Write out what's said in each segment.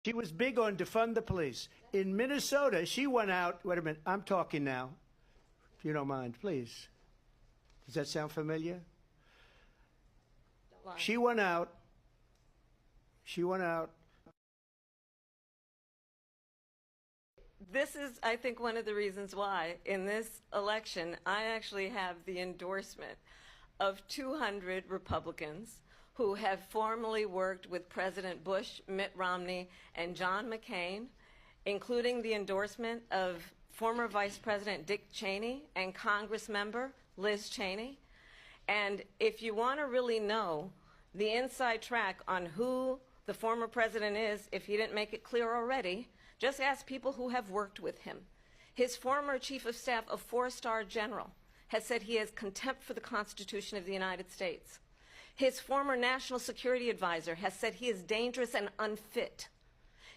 She was big on defund the police. In Minnesota, she went out. Wait a minute, I'm talking now. If you don't mind, please. Does that sound familiar? She went out. She went out. This is, I think, one of the reasons why in this election I actually have the endorsement of 200 Republicans who have formally worked with President Bush, Mitt Romney, and John McCain, including the endorsement of former Vice President Dick Cheney and Congress member Liz Cheney. And if you want to really know the inside track on who the former president is, if he didn't make it clear already, just ask people who have worked with him. His former chief of staff, a four-star general, has said he has contempt for the Constitution of the United States. His former national security advisor has said he is dangerous and unfit.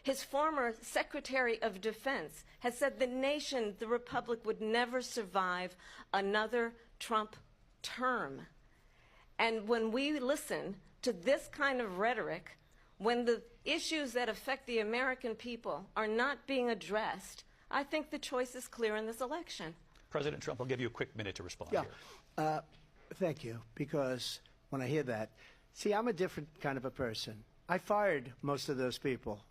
His former Secretary of Defense has said the nation, the Republic, would never survive another Trump term. And when we listen to this kind of rhetoric, when the issues that affect the American people are not being addressed, I think the choice is clear in this election. President Trump, I'll give you a quick minute to respond here. Thank you, because when I hear that, see, I'm a different kind of a person. I fired most of those people.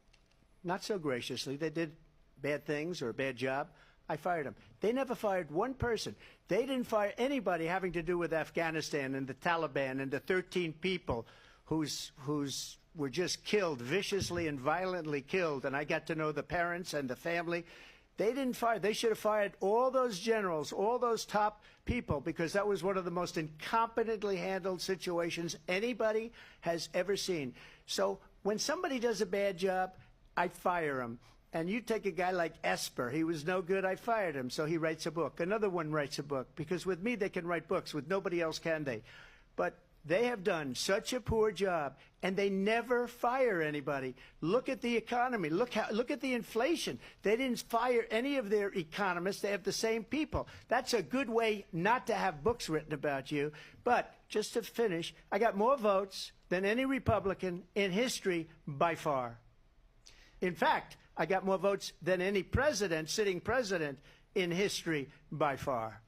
Not so graciously. They did bad things or a bad job. I fired them. They never fired one person. They didn't fire anybody having to do with Afghanistan and the Taliban and the 13 people whose were just killed, viciously and violently killed, and I got to know the parents and the family. They didn't fire. They should have fired all those generals, all those top people, because that was one of the most incompetently handled situations anybody has ever seen. So when somebody does a bad job, I fire him. And you take a guy like Esper. He was no good. I fired him. So he writes a book. Another one writes a book. Because with me, they can write books. With nobody else can they. But they have done such a poor job, and they never fire anybody. Look at the economy. Look at the inflation. They didn't fire any of their economists. They have the same people. That's a good way not to have books written about you. But just to finish, I got more votes than any Republican in history by far. In fact, I got more votes than any president, sitting president, in history by far.